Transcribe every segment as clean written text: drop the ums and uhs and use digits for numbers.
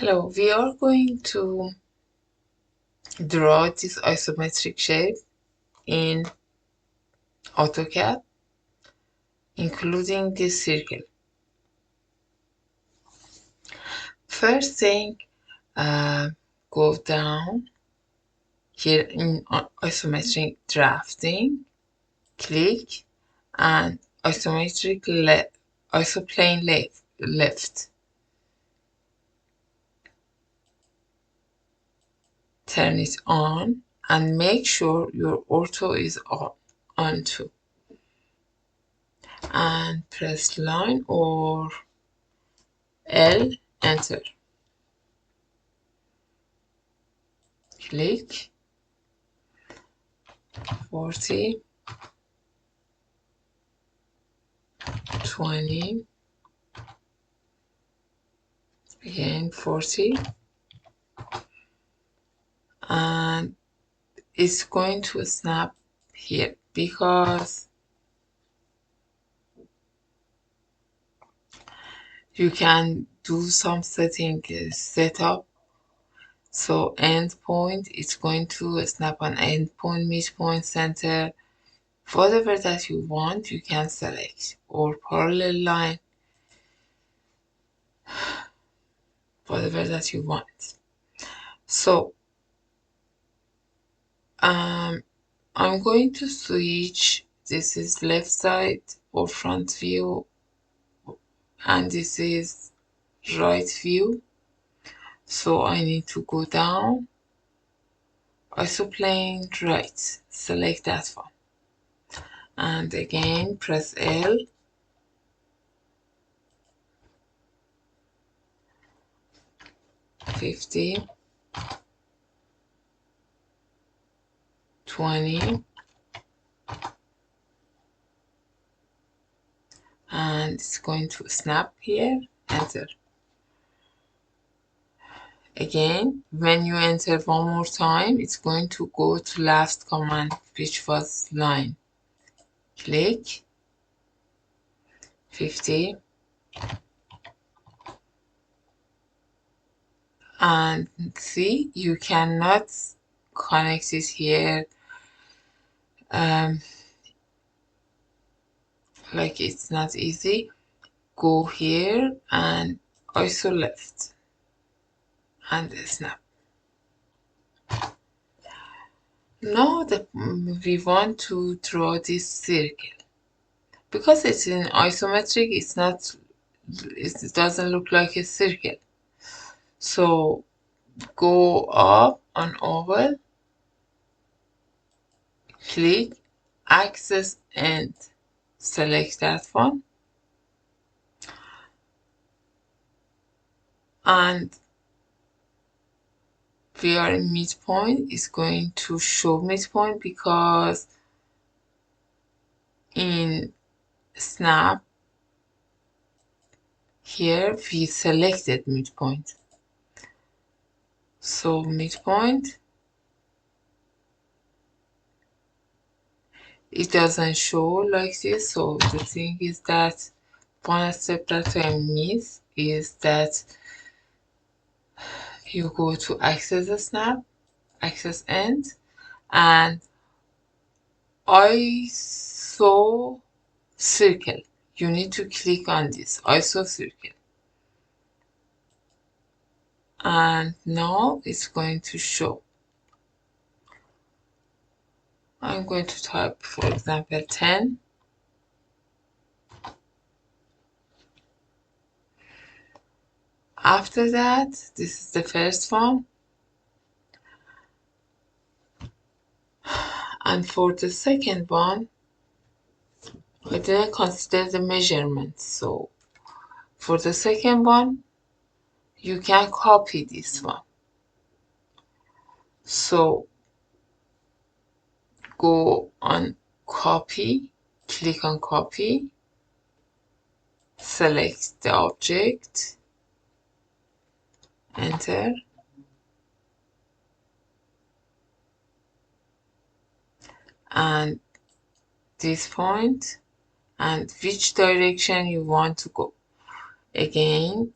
Hello, we are going to draw this isometric shape in AutoCAD, including this circle. First thing, go down here in isometric drafting, click, and isometric isoplane left. Turn it on and make sure your ortho is on too. And press line or L, enter. Click 40, 20, again 40, and it's going to snap here because you can do some setup. So endpoint, it's going to snap on endpoint, midpoint, center, whatever that you want, you can select, or parallel line, whatever that you want. So I'm going to switch. This is left side or front view, and this is right view. So I need to go down, isoplane right, select that one, and again press L, 50, 20, and it's going to snap here, enter. Again, when you enter one more time, it's going to go to last command, which was line. Click 50, and see, you cannot connect it here. Like it's not easy. Go here and ISO left and snap. Now we want to draw this circle. Because it's in isometric, it doesn't look like a circle. So go up on oval, click axis and select that one, and we are in midpoint. Is going to show midpoint because in snap here we selected midpoint. So midpoint, it doesn't show like this. So the thing is that one step that I miss is that you go to access snap, access end, and ISO circle. You need to click on this ISO circle. And now it's going to show. I'm going to type, for example, 10. After that, this is the first one. And for the second one, I didn't consider the measurements. So for the second one, you can copy this one. So go on copy, click on copy, select the object, enter, and this point, and which direction you want to go. Again,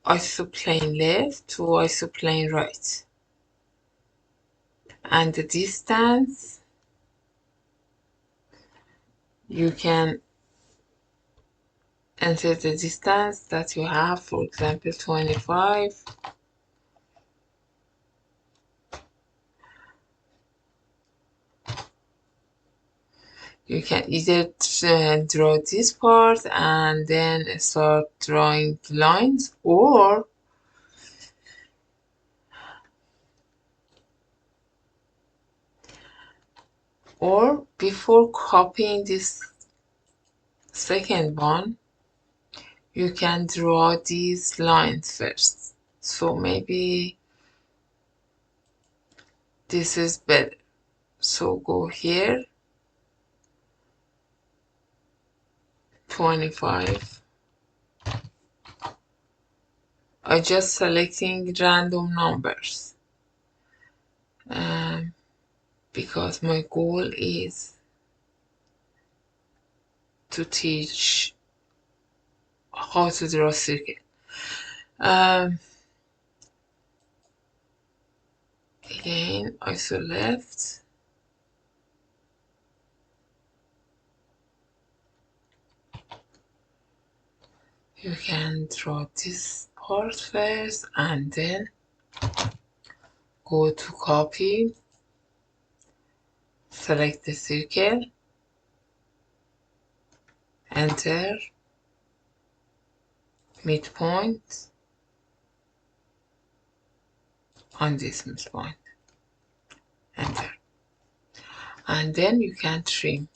isoplane left to isoplane right. And the distance, you can enter the distance that you have, for example 25. You can either draw this part and then start drawing lines, or before copying this second one, you can draw these lines first. So maybe this is better. So go here, 25. I just selecting random numbers because my goal is to teach how to draw circle. Again, ISO left. You can draw this part first and then go to copy, select the circle, enter, midpoint on this midpoint, enter. And then you can trim.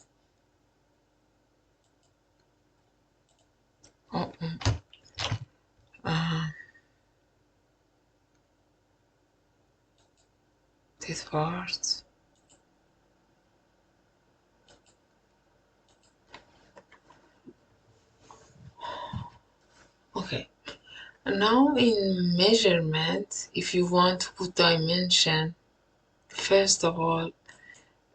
This part. Okay. Now in measurement, if you want to put dimension, first of all,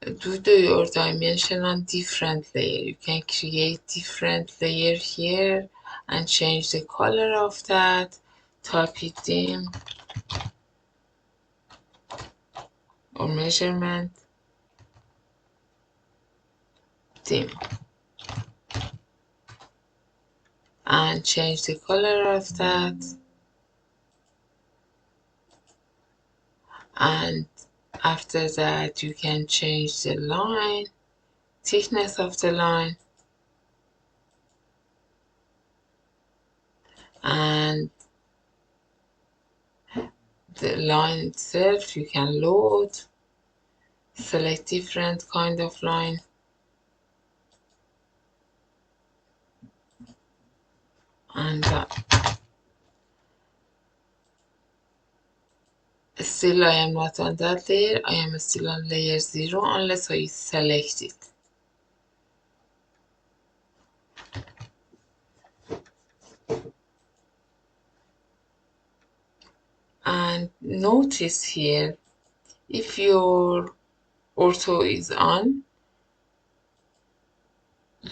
do your dimension on different layer. You can create different layer here and change the color of that. Type it dim or measurement dim and change the color of that. And after that, you can change the line, thickness of the line, and the line itself. You can load, select different kind of line, and still I am not on that layer. I am still on layer 0 unless I select it. And notice here, if your ortho is on,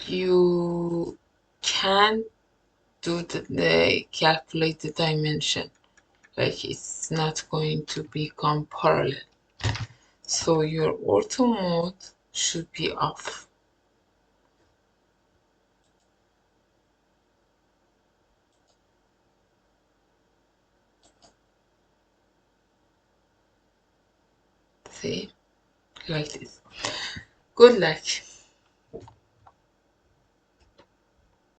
you can do calculate the dimension. Like it's not going to become parallel. So your ortho mode should be off. See, like this. Good luck.